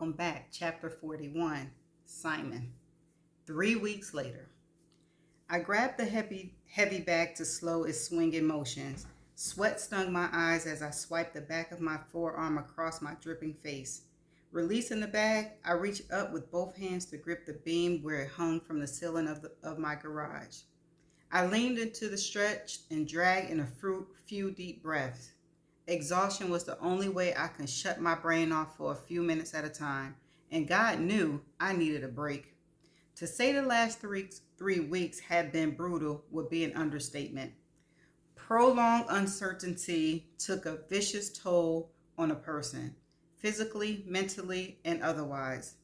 welcome back. Chapter 41, Simon. 3 weeks later, I grabbed the heavy bag to slow its swinging motions. Sweat stung my eyes as I swiped the back of my forearm across my dripping face. Releasing the bag, I reached up with both hands to grip the beam where it hung from the ceiling of my garage. I leaned into the stretch and dragged in a few deep breaths. Exhaustion was the only way I could shut my brain off for a few minutes at a time, and God knew I needed a break. To say the last 3 weeks had been brutal would be an understatement. Prolonged uncertainty took a vicious toll on a person, physically, mentally, and otherwise.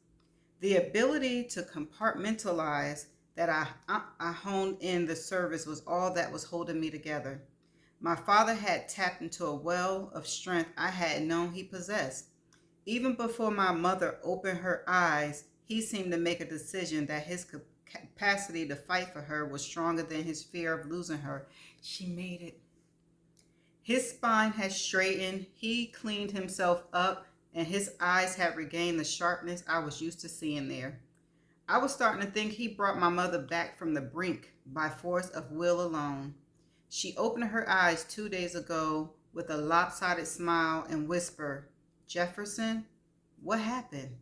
The ability to compartmentalize that I honed in the service was all that was holding me together. My father had tapped into a well of strength I hadn't known he possessed. Even before my mother opened her eyes, he seemed to make a decision that his capacity to fight for her was stronger than his fear of losing her. She made it. His spine had straightened, he cleaned himself up, and his eyes had regained the sharpness I was used to seeing there. I was starting to think he brought my mother back from the brink by force of will alone. She opened her eyes 2 days ago with a lopsided smile and whispered, "Jefferson, what happened?"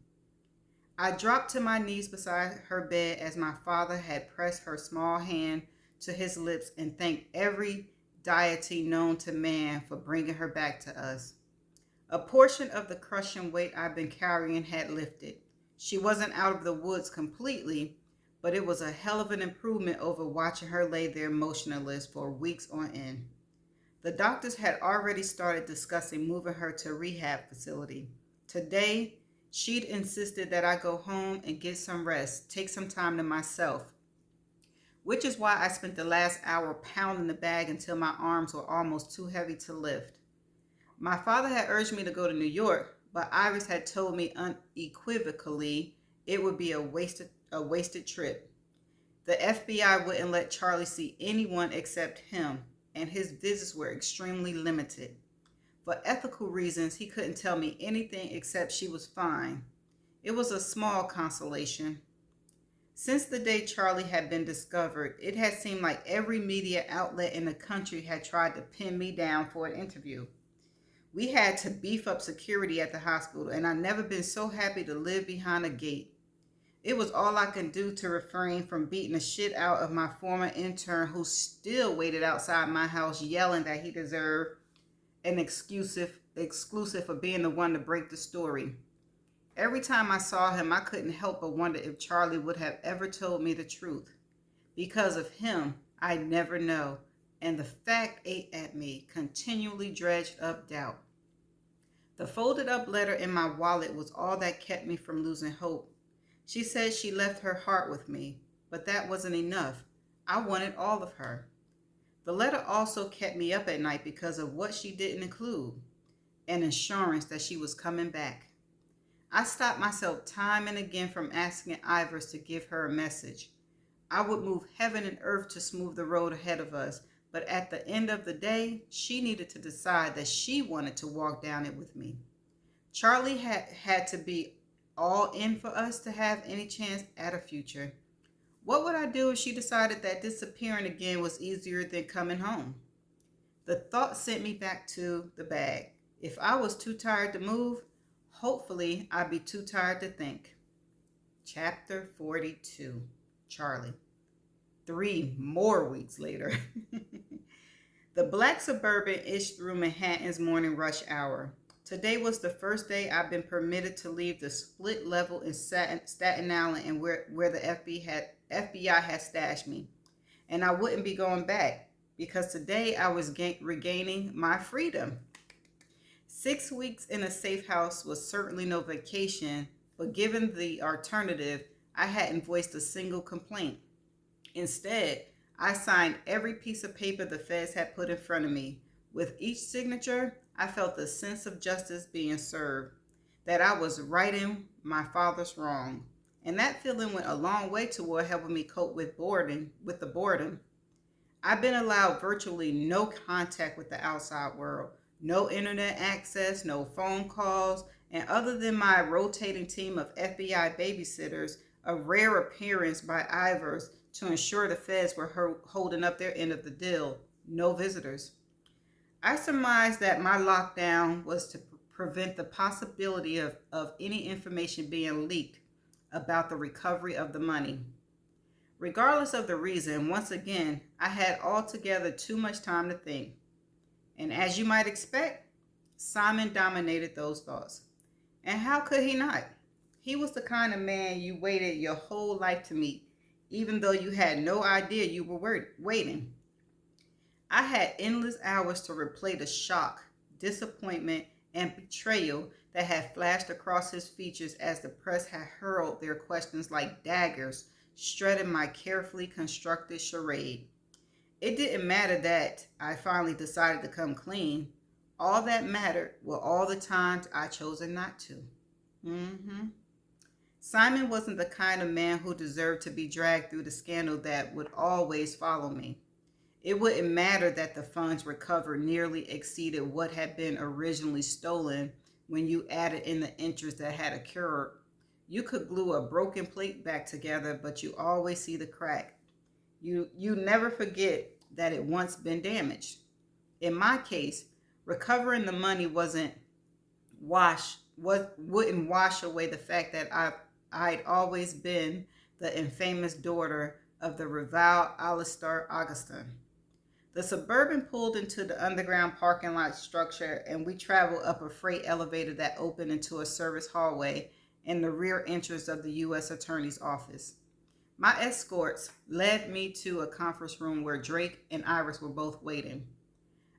I dropped to my knees beside her bed as my father had pressed her small hand to his lips and thanked every deity known to man for bringing her back to us. A portion of the crushing weight I'd been carrying had lifted. She wasn't out of the woods completely, but it was a hell of an improvement over watching her lay there motionless for weeks on end. The doctors had already started discussing moving her to a rehab facility. Today, she'd insisted that I go home and get some rest, take some time to myself, which is why I spent the last hour pounding the bag until my arms were almost too heavy to lift. My father had urged me to go to New York, but Iris had told me unequivocally it would be a wasted trip. The FBI wouldn't let Charlie see anyone except him, and his visits were extremely limited. For ethical reasons, he couldn't tell me anything except she was fine. It was a small consolation. Since the day Charlie had been discovered, it had seemed like every media outlet in the country had tried to pin me down for an interview. We had to beef up security at the hospital, and I'd never been so happy to live behind a gate. It was all I could do to refrain from beating the shit out of my former intern who still waited outside my house yelling that he deserved an exclusive for being the one to break the story. Every time I saw him, I couldn't help but wonder if Charlie would have ever told me the truth. Because of him, I'd never know, and the fact ate at me, continually dredged up doubt. The folded up letter in my wallet was all that kept me from losing hope. She said she left her heart with me, but that wasn't enough. I wanted all of her. The letter also kept me up at night because of what she didn't include, an assurance that she was coming back. I stopped myself time and again from asking Ivers to give her a message. I would move heaven and earth to smooth the road ahead of us, but at the end of the day, she needed to decide that she wanted to walk down it with me. Charlie had to be all in for us to have any chance at a future. What would I do if she decided that disappearing again was easier than coming home? The thought sent me back to the bag. If I was too tired to move, hopefully I'd be too tired to think. Chapter 42, Charlie. 3 more weeks later. The black Suburban inched through Manhattan's morning rush hour. Today was the first day I've been permitted to leave the split level in Staten Island and where the FBI had stashed me. And I wouldn't be going back because today I was regaining my freedom. 6 weeks in a safe house was certainly no vacation, but given the alternative, I hadn't voiced a single complaint. Instead, I signed every piece of paper the feds had put in front of me. With each signature, I felt the sense of justice being served, that I was righting my father's wrong. And that feeling went a long way toward helping me cope with the boredom. I've been allowed virtually no contact with the outside world, no internet access, no phone calls, And other than my rotating team of FBI babysitters, a rare appearance by Ivers to ensure the feds were holding up their end of the deal, no visitors. I surmised that my lockdown was to prevent the possibility of any information being leaked about the recovery of the money. Regardless of the reason, once again, I had altogether too much time to think. And as you might expect, Simon dominated those thoughts. And how could he not? He was the kind of man you waited your whole life to meet, even though you had no idea you were waiting. I had endless hours to replay the shock, disappointment, and betrayal that had flashed across his features as the press had hurled their questions like daggers, shredding my carefully constructed charade. It didn't matter that I finally decided to come clean. All that mattered were all the times I chosen not to. Simon wasn't the kind of man who deserved to be dragged through the scandal that would always follow me. It wouldn't matter that the funds recovered nearly exceeded what had been originally stolen when you added in the interest that had occurred. You could glue a broken plate back together, but you always see the crack. You never forget that it once been damaged. In my case, recovering the money wouldn't wash away the fact that I'd always been the infamous daughter of the reviled Alistair Augustin. The Suburban pulled into the underground parking lot structure, and we traveled up a freight elevator that opened into a service hallway in the rear entrance of the U.S. Attorney's office. My escorts led me to a conference room where Drake and Iris were both waiting.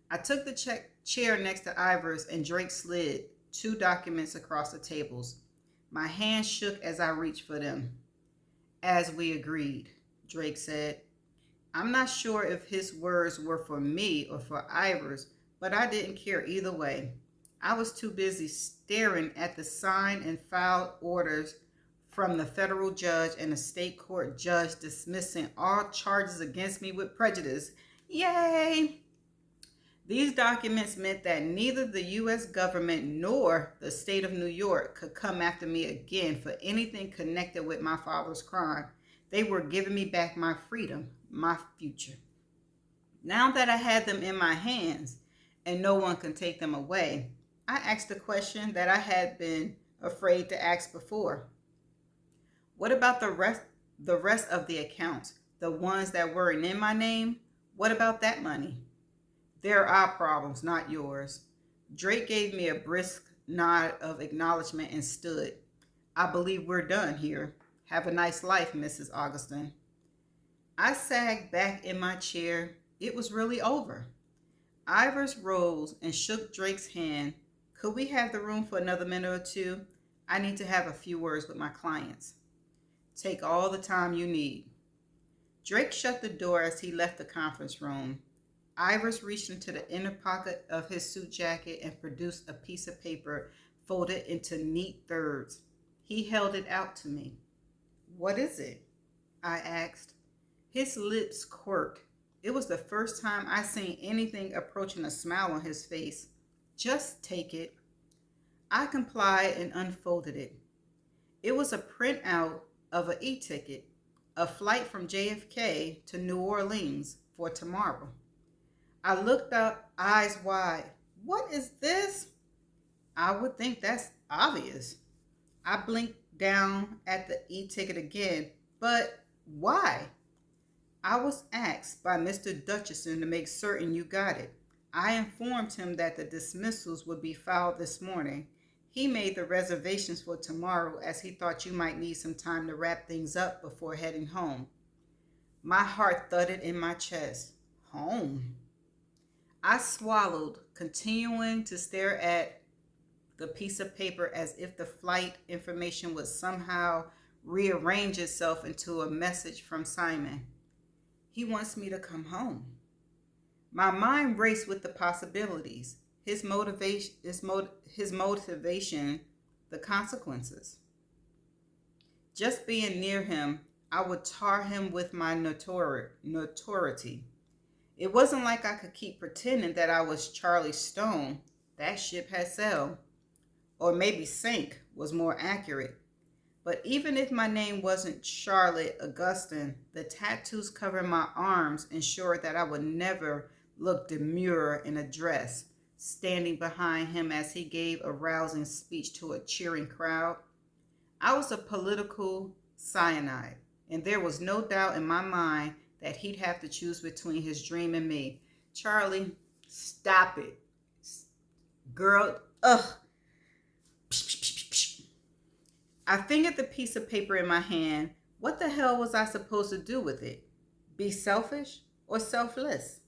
I took the chair next to Iris, and Drake slid 2 documents across the tables. My hands shook as I reached for them. As we agreed, Drake said. I'm not sure if his words were for me or for Iris, but I didn't care either way. I was too busy staring at the signed and filed orders from the federal judge and the state court judge dismissing all charges against me with prejudice. Yay! These documents meant that neither the U.S. government nor the state of New York could come after me again for anything connected with my father's crime. They were giving me back my freedom, my future. Now that I had them in my hands and no one can take them away, I asked the question that I had been afraid to ask before. What about the rest of the accounts, the ones that weren't in my name? What about that money? They're our problems, not yours. Drake gave me a brisk nod of acknowledgement and stood. I believe we're done here. Have a nice life, Mrs. Augustin. I sagged back in my chair. It was really over. Iris rose and shook Drake's hand. Could we have the room for another minute or two? I need to have a few words with my clients. Take all the time you need. Drake shut the door as he left the conference room. Iris reached into the inner pocket of his suit jacket and produced a piece of paper folded into neat thirds. He held it out to me. What is it? I asked. His lips quirked. It was the first time I seen anything approaching a smile on his face. Just take it. I complied and unfolded it. It was a printout of an e-ticket, a flight from JFK to New Orleans for tomorrow. I looked up, eyes wide. What is this? I would think that's obvious. I blinked down at the e-ticket again. But why? I was asked by Mr. Dutchison to make certain you got it. I informed him that the dismissals would be filed this morning. He made the reservations for tomorrow as he thought you might need some time to wrap things up before heading home. My heart thudded in my chest. Home? I swallowed, continuing to stare at the piece of paper as if the flight information would somehow rearrange itself into a message from Simon. He wants me to come home. My mind raced with the possibilities, his motivation, the consequences. Just being near him, I would tar him with my notoriety. It wasn't like I could keep pretending that I was Charlie Stone. That ship had sailed. or maybe sank was more accurate. But even if my name wasn't Charlotte Augustine, the tattoos covering my arms ensured that I would never look demure in a dress, standing behind him as he gave a rousing speech to a cheering crowd. I was a political cyanide, and there was no doubt in my mind that he'd have to choose between his dream and me. Charlie, stop it. Girl, ugh. I fingered the piece of paper in my hand. What the hell was I supposed to do with it? Be selfish or selfless?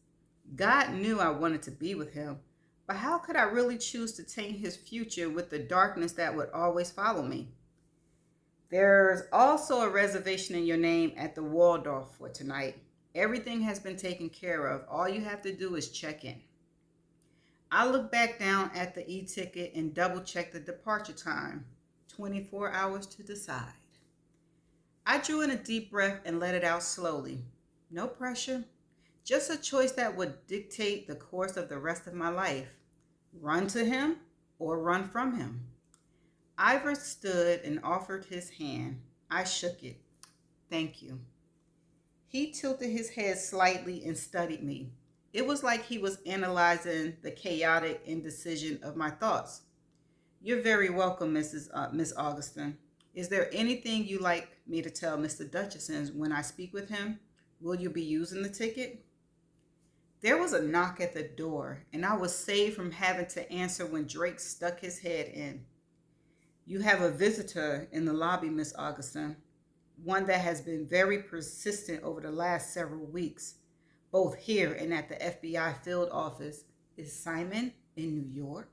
God knew I wanted to be with him, but how could I really choose to taint his future with the darkness that would always follow me? There's also a reservation in your name at the Waldorf for tonight. Everything has been taken care of. All you have to do is check in. I looked back down at the e-ticket and double-checked the departure time. 24 hours to decide. I drew in a deep breath and let it out slowly. No pressure, just a choice that would dictate the course of the rest of my life. Run to him or run from him. Ivor stood and offered his hand. I shook it. Thank you. He tilted his head slightly and studied me. It was like he was analyzing the chaotic indecision of my thoughts. You're very welcome, Miss Augustine. Is there anything you'd like me to tell Mr. Dutchison when I speak with him? Will you be using the ticket? There was a knock at the door, and I was saved from having to answer when Drake stuck his head in. You have a visitor in the lobby, Miss Augustine. One that has been very persistent over the last several weeks, both here and at the FBI field office. Is Simon in New York?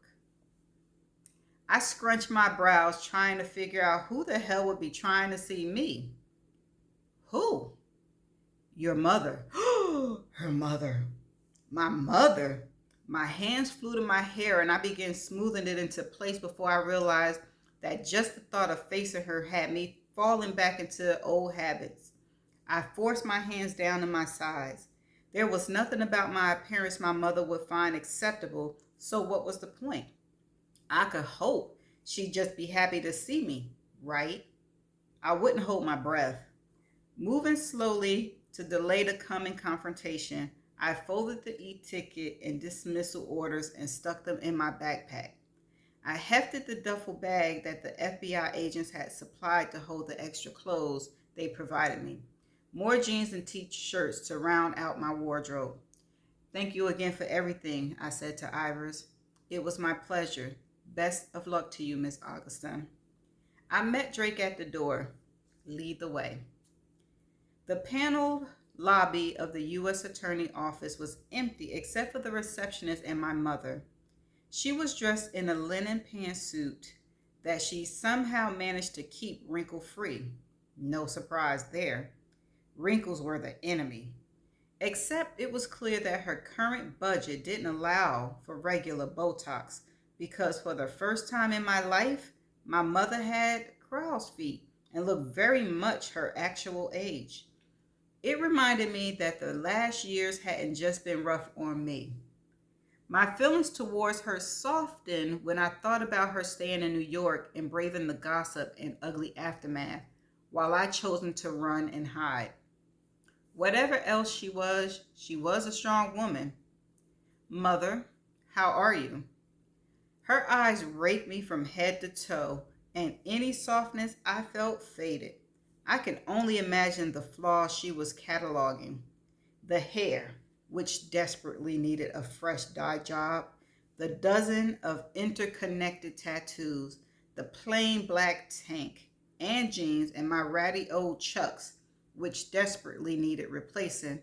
I scrunched my brows trying to figure out who the hell would be trying to see me. Who? Your mother. Her mother. My mother. My hands flew to my hair and I began smoothing it into place before I realized that just the thought of facing her had me falling back into old habits. I forced my hands down to my sides. There was nothing about my appearance my mother would find acceptable, so what was the point? I could hope she'd just be happy to see me, right? I wouldn't hold my breath. Moving slowly to delay the coming confrontation, I folded the e-ticket and dismissal orders and stuck them in my backpack. I hefted the duffel bag that the FBI agents had supplied to hold the extra clothes they provided me. More jeans and t-shirts to round out my wardrobe. Thank you again for everything, I said to Ivors. It was my pleasure. Best of luck to you, Miss Augustine. I met Drake at the door. Lead the way. The paneled lobby of the U.S. Attorney Office was empty except for the receptionist and my mother. She was dressed in a linen pantsuit that she somehow managed to keep wrinkle-free. No surprise there. Wrinkles were the enemy. Except it was clear that her current budget didn't allow for regular Botox, because for the first time in my life, my mother had crow's feet and looked very much her actual age. It reminded me that the last years hadn't just been rough on me. My feelings towards her softened when I thought about her staying in New York and braving the gossip and ugly aftermath, while I chosen to run and hide. Whatever else she was a strong woman. Mother, how are you? Her eyes raped me from head to toe, and any softness I felt faded. I can only imagine the flaws she was cataloging. The hair, which desperately needed a fresh dye job, the dozen of interconnected tattoos, the plain black tank and jeans, and my ratty old Chucks, which desperately needed replacing.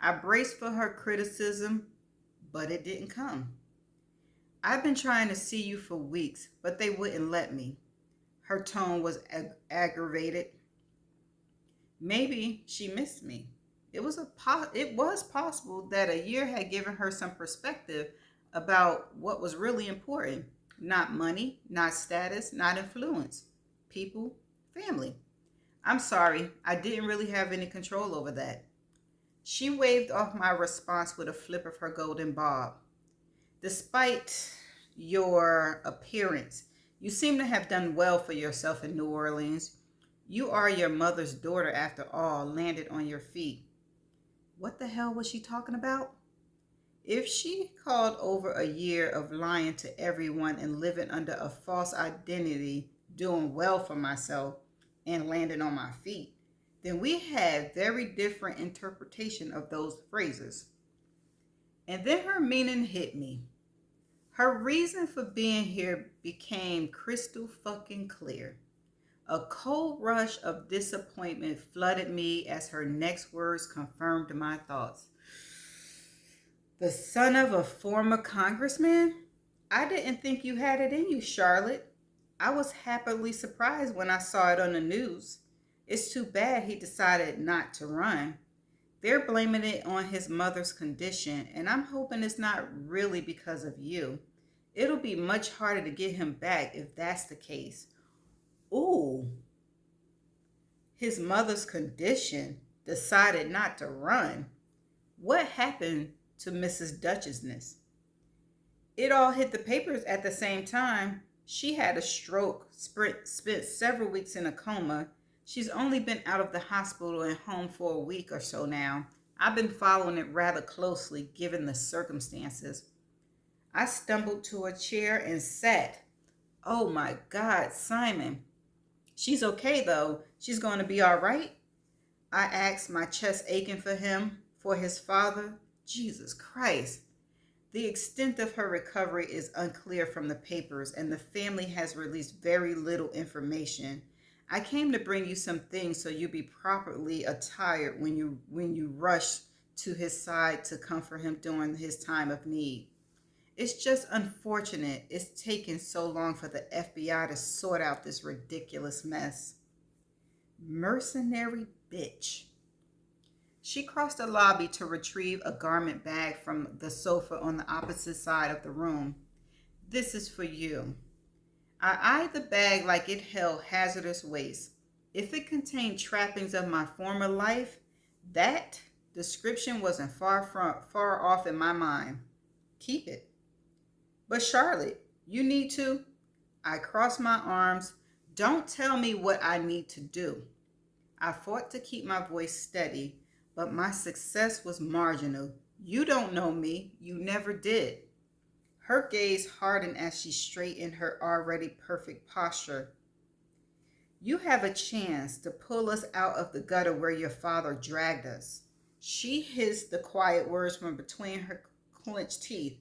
I braced for her criticism, but it didn't come. I've been trying to see you for weeks, but they wouldn't let me. Her tone was aggravated. Maybe she missed me. It was possible that a year had given her some perspective about what was really important. Not money, not status, not influence. People, family. I'm sorry, I didn't really have any control over that. She waved off my response with a flip of her golden bob. Despite your appearance, You seem to have done well for yourself in New Orleans. You are your mother's daughter, after all, landed on your feet. What the hell was she talking about? If she called over a year of lying to everyone and living under a false identity, doing well for myself, and landing on my feet, then we had very different interpretation of those phrases. And then her meaning hit me. Her reason for being here became crystal fucking clear. A cold rush of disappointment flooded me as her next words confirmed my thoughts. The son of a former congressman? I didn't think you had it in you, Charlotte. I was happily surprised when I saw it on the news. It's too bad he decided not to run. They're blaming it on his mother's condition, and I'm hoping it's not really because of you. It'll be much harder to get him back if that's the case. Ooh, his mother's condition, decided not to run. What happened to Mrs. Duchessness? It all hit the papers at the same time. She had a stroke, spent several weeks in a coma. She's only been out of the hospital and home for a week or so now. I've been following it rather closely given the circumstances. I stumbled to a chair and sat. Oh my God, Simon. She's okay though. She's going to be all right? I asked, my chest aching for him, for his father. Jesus Christ. The extent of her recovery is unclear from the papers, and the family has released very little information. I came to bring you some things so you'll be properly attired when you rush to his side to comfort him during his time of need. It's just unfortunate it's taken so long for the FBI to sort out this ridiculous mess. Mercenary bitch. She crossed the lobby to retrieve a garment bag from the sofa on the opposite side of the room. This is for you. I eyed the bag like it held hazardous waste. If it contained trappings of my former life, that description wasn't far off in my mind. Keep it. But Charlotte, you need to. I crossed my arms. Don't tell me what I need to do. I fought to keep my voice steady, but my success was marginal. You don't know me. You never did. Her gaze hardened as she straightened her already perfect posture. You have a chance to pull us out of the gutter where your father dragged us. She hissed the quiet words from between her clenched teeth.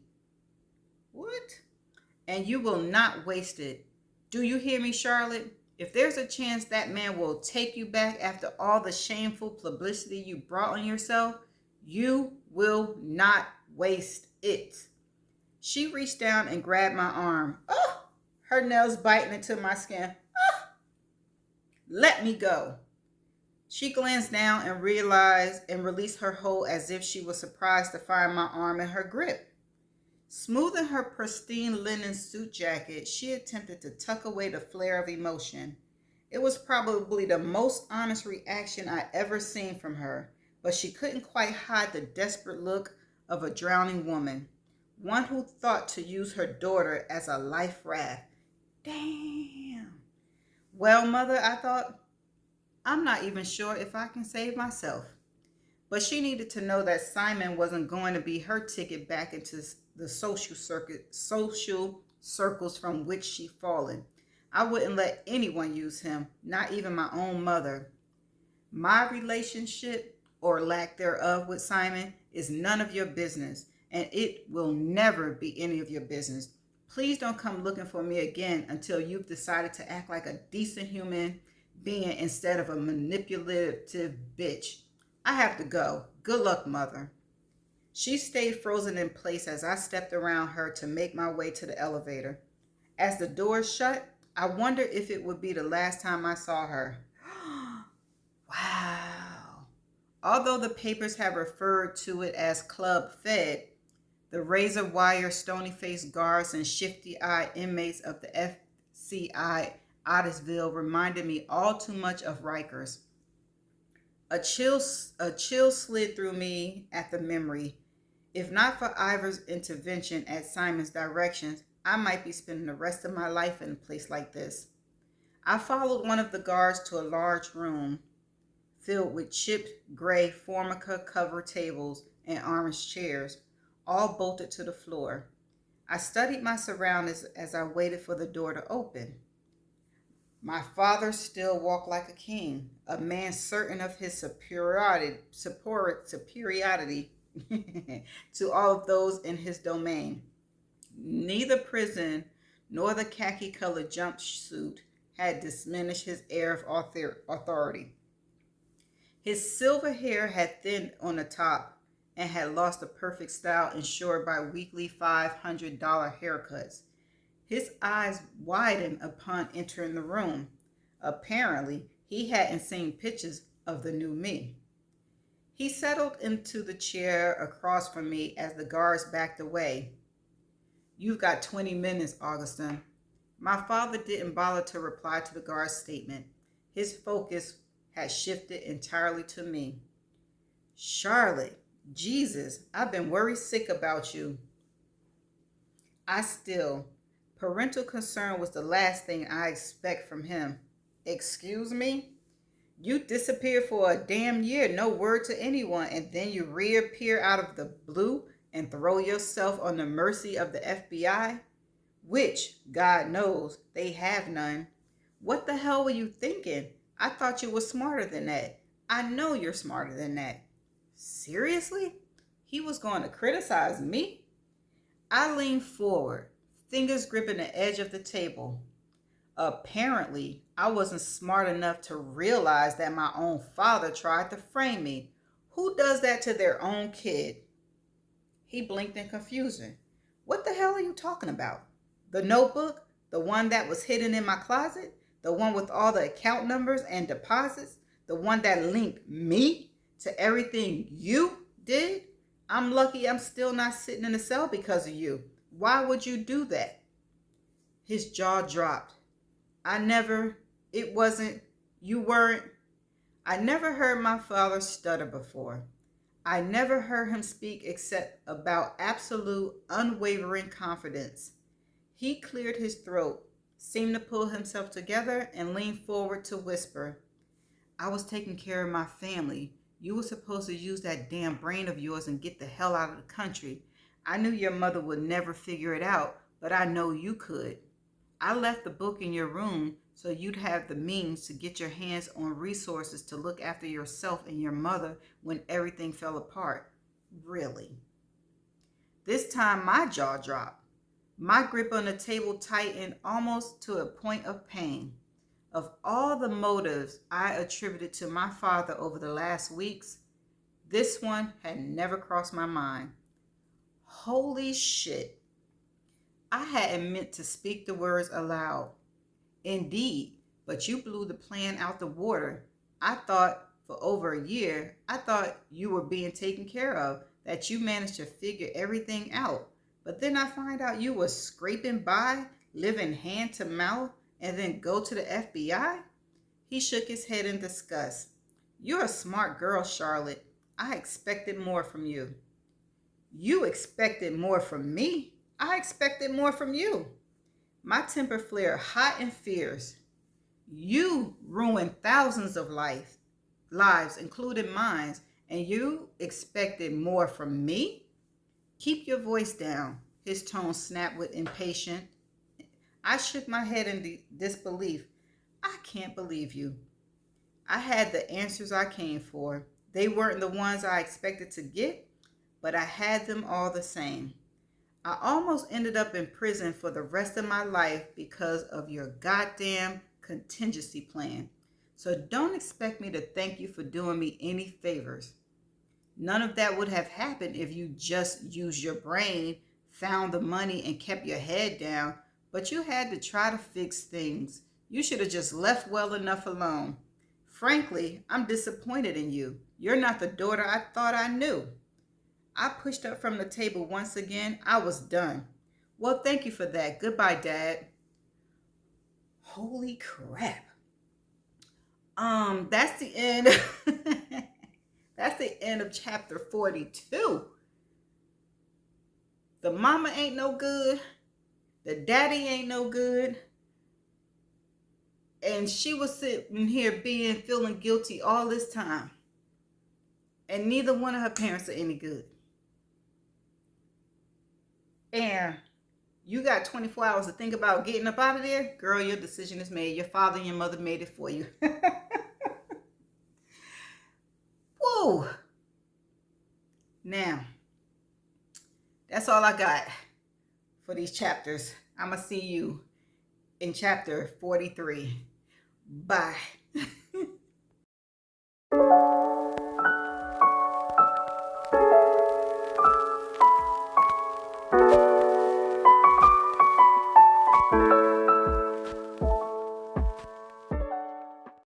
What? And you will not waste it. Do you hear me, Charlotte? If there's a chance that man will take you back after all the shameful publicity you brought on yourself, you will not waste it. She reached down and grabbed my arm. Oh, her nails biting into my skin. Oh, let me go. She glanced down and realized and released her hold as if she was surprised to find my arm in her grip. Smoothing her pristine linen suit jacket, she attempted to tuck away the flare of emotion. It was probably the most honest reaction I ever seen from her, but she couldn't quite hide the desperate look of a drowning woman, one who thought to use her daughter as a life raft. Damn. Well, Mother, I thought, I'm not even sure if I can save myself. But she needed to know that Simon wasn't going to be her ticket back into the social circles from which she'd fallen. I wouldn't let anyone use him, not even my own mother. My relationship, or lack thereof, with Simon is none of your business, and it will never be any of your business. Please don't come looking for me again until you've decided to act like a decent human being instead of a manipulative bitch. I have to go. Good luck, Mother. She stayed frozen in place as I stepped around her to make my way to the elevator. As the door shut, I wondered if it would be the last time I saw her. Wow. Although the papers have referred to it as Club Fed, the razor wire, stony-faced guards and shifty-eyed inmates of the FCI Ottisville reminded me all too much of Rikers. A chill slid through me at the memory. If not for Ivor's intervention at Simon's directions, I might be spending the rest of my life in a place like this. I followed one of the guards to a large room filled with chipped gray formica covered tables and orange chairs, all bolted to the floor. I studied my surroundings as I waited for the door to open. My father still walked like a king, a man certain of his superiority to all of those in his domain. Neither prison nor the khaki colored jumpsuit had diminished his air of authority. His silver hair had thinned on the top and had lost the perfect style ensured by weekly $500 haircuts. His eyes widened upon entering the room. Apparently, he hadn't seen pictures of the new me. He settled into the chair across from me as the guards backed away. "You've got 20 minutes, Augustin." My father didn't bother to reply to the guard's statement. His focus had shifted entirely to me. "Charlotte, Jesus, I've been worried sick about you." Parental concern was the last thing I expect from him. "Excuse me? You disappeared for a damn year, no word to anyone, and then you reappear out of the blue and throw yourself on the mercy of the FBI? Which, God knows, they have none. What the hell were you thinking? I thought you were smarter than that. I know you're smarter than that." Seriously? He was going to criticize me? I leaned forward, fingers gripping the edge of the table. Apparently, I wasn't smart enough to realize that my own father tried to frame me. Who does that to their own kid? He blinked in confusion. "What the hell are you talking about? The notebook? The one that was hidden in my closet? The one with all the account numbers and deposits? The one that linked me to everything you did? I'm lucky I'm still not sitting in a cell because of you. Why would you do that?" His jaw dropped. You weren't. I never heard my father stutter before. I never heard him speak except about absolute, unwavering confidence. He cleared his throat, seemed to pull himself together, and leaned forward to whisper, "I was taking care of my family. You were supposed to use that damn brain of yours and get the hell out of the country. I knew your mother would never figure it out, but I know you could. I left the book in your room so you'd have the means to get your hands on resources to look after yourself and your mother when everything fell apart." Really? This time my jaw dropped. My grip on the table tightened almost to a point of pain. Of all the motives I attributed to my father over the last weeks, this one had never crossed my mind. Holy shit. I hadn't meant to speak the words aloud. Indeed, but you blew the plan out the water. I thought for over a year, I thought you were being taken care of, that you managed to figure everything out. But then I find out you were scraping by, living hand to mouth, and then go to the FBI? He shook his head in disgust. "You're a smart girl, Charlotte. I expected more from you." "You expected more from me? I expected more from you." My temper flared hot and fierce. "You ruined thousands of lives, including mine, and you expected more from me?" "Keep your voice down," his tone snapped with impatience. I shook my head in disbelief. "I can't believe you." I had the answers I came for. They weren't the ones I expected to get, but I had them all the same. "I almost ended up in prison for the rest of my life because of your goddamn contingency plan. So don't expect me to thank you for doing me any favors. None of that would have happened if you just used your brain, found the money, and kept your head down. But you had to try to fix things. You should have just left well enough alone. Frankly, I'm disappointed in you. You're not the daughter I thought I knew." I pushed up from the table once again. I was done. "Well, thank you for that. Goodbye, Dad." Holy crap. That's the end. That's the end of chapter 42. The mama ain't no good. The daddy ain't no good. And she was sitting here feeling guilty all this time. And neither one of her parents are any good. And you got 24 hours to think about getting up out of there. Girl, your decision is made. Your father and your mother made it for you. Whoa. Now, that's all I got for these chapters. I'm going to see you in chapter 43. Bye.